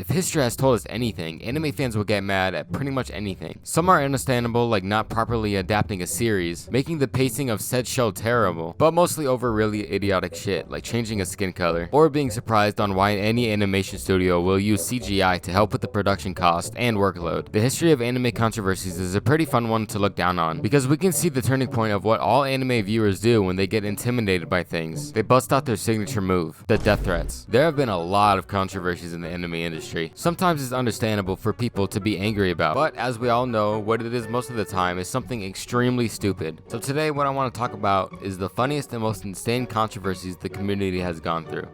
If history has told us anything, anime fans will get mad at pretty much anything. Some are understandable, like not properly adapting a series, making the pacing of said show terrible, but mostly over really idiotic shit, like changing a skin color, or being surprised on why any animation studio will use CGI to help with the production cost and workload. The history of anime controversies is a pretty fun one to look down on, because we can see the turning point of what all anime viewers do when they get intimidated by things. They bust out their signature move, the death threats. There have been a lot of controversies in the anime industry. Sometimes it's understandable for people to be angry about, but as we all know, what it is most of the time is something extremely stupid. So today what I want to talk about is the funniest and most insane controversies the community has gone through.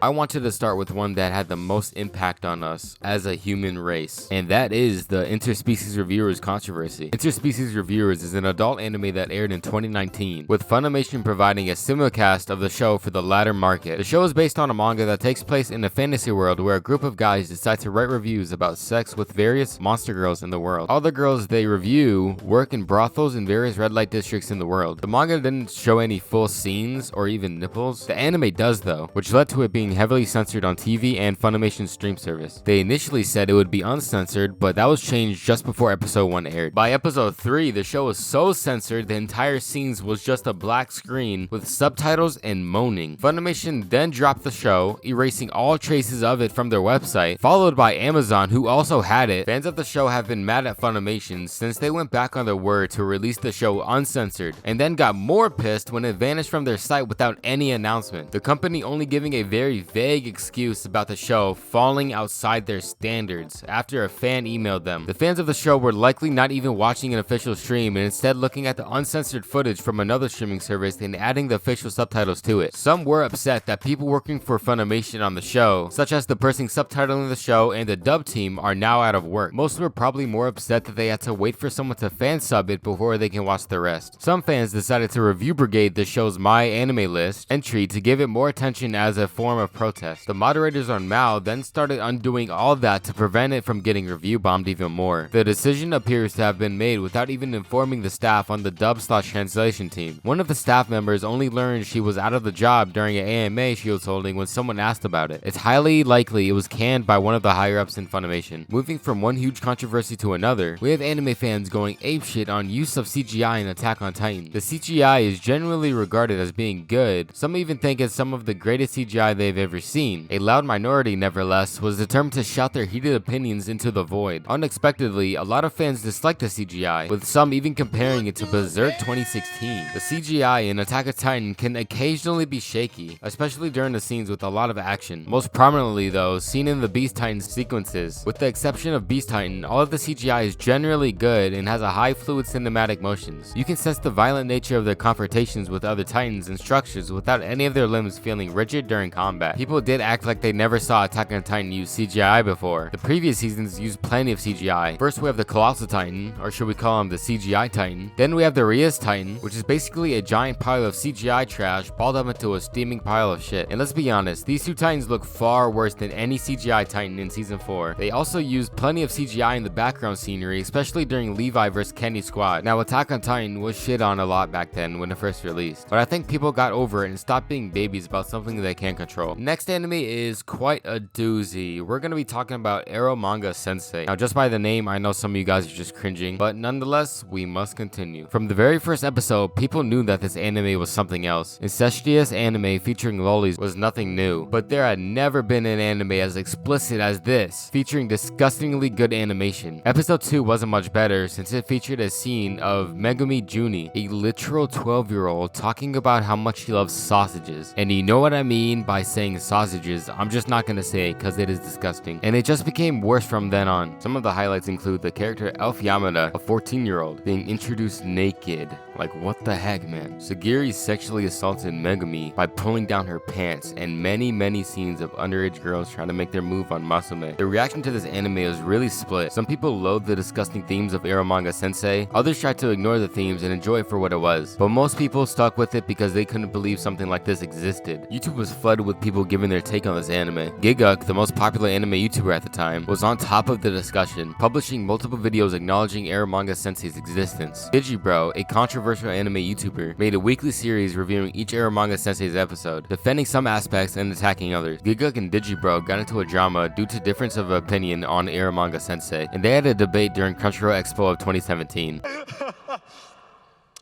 I wanted to start with one that had the most impact on us as a human race, and that is the Interspecies Reviewers controversy. Interspecies Reviewers is an adult anime that aired in 2019, with Funimation providing a simulcast of the show for the latter market. The show is based on a manga that takes place in a fantasy world where a group of guys decide to write reviews about sex with various monster girls in the world. All the girls they review work in brothels in various red light districts in the world. The manga didn't show any full scenes or even nipples. The anime does though, which led to it being heavily censored on TV and Funimation's stream service. They initially said it would be uncensored, but that was changed just before episode 1 aired. By episode 3, the show was so censored the entire scenes was just a black screen with subtitles and moaning. Funimation then dropped the show, erasing all traces of it from their website, followed by Amazon, who also had it. Fans of the show have been mad at Funimation since they went back on their word to release the show uncensored, and then got more pissed when it vanished from their site without any announcement. The company only giving a very vague excuse about the show falling outside their standards after a fan emailed them. The fans of the show were likely not even watching an official stream and instead looking at the uncensored footage from another streaming service and adding the official subtitles to it. Some were upset that people working for Funimation on the show, such as the person subtitling the show and the dub team, are now out of work. Most were probably more upset that they had to wait for someone to fan sub it before they can watch the rest. Some fans decided to review brigade the show's My Anime List entry to give it more attention as a form of protest. The moderators on Mao then started undoing all that to prevent it from getting review bombed even more. The decision appears to have been made without even informing the staff on the dub/translation team. One of the staff members only learned she was out of the job during an AMA she was holding when someone asked about it. It's highly likely it was canned by one of the higher ups in Funimation. Moving from one huge controversy to another, we have anime fans going apeshit on use of CGI in Attack on Titan. The CGI is generally regarded as being good. Some even think it's some of the greatest CGI they've ever seen. A loud minority, nevertheless, was determined to shout their heated opinions into the void. Unexpectedly, a lot of fans disliked the CGI, with some even comparing it to Berserk 2016. The CGI in Attack on Titan can occasionally be shaky, especially during the scenes with a lot of action. Most prominently though, seen in the Beast Titan sequences. With the exception of Beast Titan, all of the CGI is generally good and has a high fluid cinematic motions. You can sense the violent nature of their confrontations with other Titans and structures without any of their limbs feeling rigid during combat. People did act like they never saw Attack on Titan use CGI before. The previous seasons used plenty of CGI. First we have the Colossal Titan, or should we call him the CGI Titan. Then we have the Rias Titan, which is basically a giant pile of CGI trash balled up into a steaming pile of shit. And let's be honest, these two Titans look far worse than any CGI Titan in season 4. They also used plenty of CGI in the background scenery, especially during Levi vs Kenny squad. Now Attack on Titan was shit on a lot back then when it first released, but I think people got over it and stopped being babies about something they can't control. Next anime is quite a doozy. We're gonna be talking about Eromanga Sensei. Now just by the name, I know some of you guys are just cringing, but nonetheless, we must continue. From the very first episode, people knew that this anime was something else. Incestuous anime featuring lollies was nothing new, but there had never been an anime as explicit as this, featuring disgustingly good animation. Episode 2 wasn't much better since it featured a scene of Megumi Juni, a literal 12-year-old, talking about how much he loves sausages. And you know what I mean by saying sausages, I'm just not gonna say it because it is disgusting. And it just became worse from then on. Some of the highlights include the character Elf Yamada, a 14-year-old, being introduced naked. Like what the heck, man? Sagiri sexually assaulted Megumi by pulling down her pants, and many scenes of underage girls trying to make their move on Masume. The reaction to this anime is really split. Some people loathe the disgusting themes of Eromanga Sensei, others tried to ignore the themes and enjoy it for what it was. But most people stuck with it because they couldn't believe something like this existed. YouTube was flooded with people giving their take on this anime. Gigguk, the most popular anime YouTuber at the time, was on top of the discussion, publishing multiple videos acknowledging Eramanga Sensei's existence. Digibro, a controversial controversial anime YouTuber, made a weekly series reviewing each Eramanga Sensei's episode, defending some aspects and attacking others. Gigguk and Digibro got into a drama due to difference of opinion on Eramanga Sensei, and they had a debate during Crunchyroll Expo of 2017.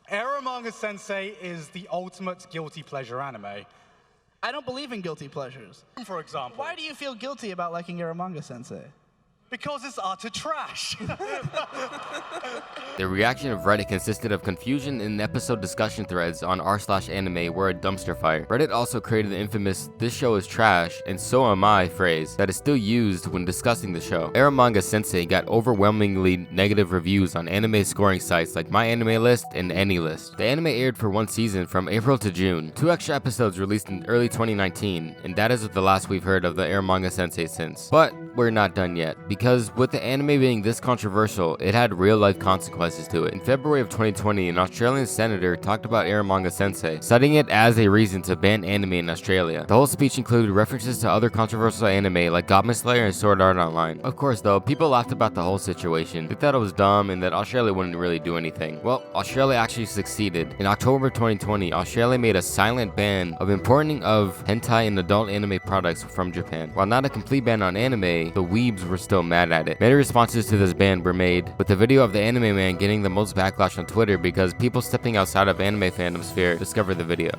Eramanga Sensei is the ultimate guilty pleasure anime. I don't believe in guilty pleasures. For example. Why do you feel guilty about liking Eramanga Sensei? Because it's utter trash. The reaction of Reddit consisted of confusion and episode discussion threads on r/anime were a dumpster fire. Reddit also created the infamous "this show is trash and so am I" phrase that is still used when discussing the show. Eramanga Sensei got overwhelmingly negative reviews on anime scoring sites like MyAnimeList and AnyList. The anime aired for one season from April to June, 2 extra episodes released in early 2019, and that is the last we've heard of the Eramanga Sensei since. But we're not done yet, because with the anime being this controversial, it had real-life consequences to it. In February of 2020, an Australian senator talked about Eramanga Sensei, citing it as a reason to ban anime in Australia. The whole speech included references to other controversial anime like Goblin Slayer and Sword Art Online. Of course though, people laughed about the whole situation. They thought it was dumb and that Australia wouldn't really do anything. Well, Australia actually succeeded. In October 2020, Australia made a silent ban of importing of hentai and adult anime products from Japan. While not a complete ban on anime, the weebs were still mad at it. Many responses to this ban were made, with the video of the anime man getting the most backlash on Twitter because people stepping outside of anime fandom sphere discovered the video.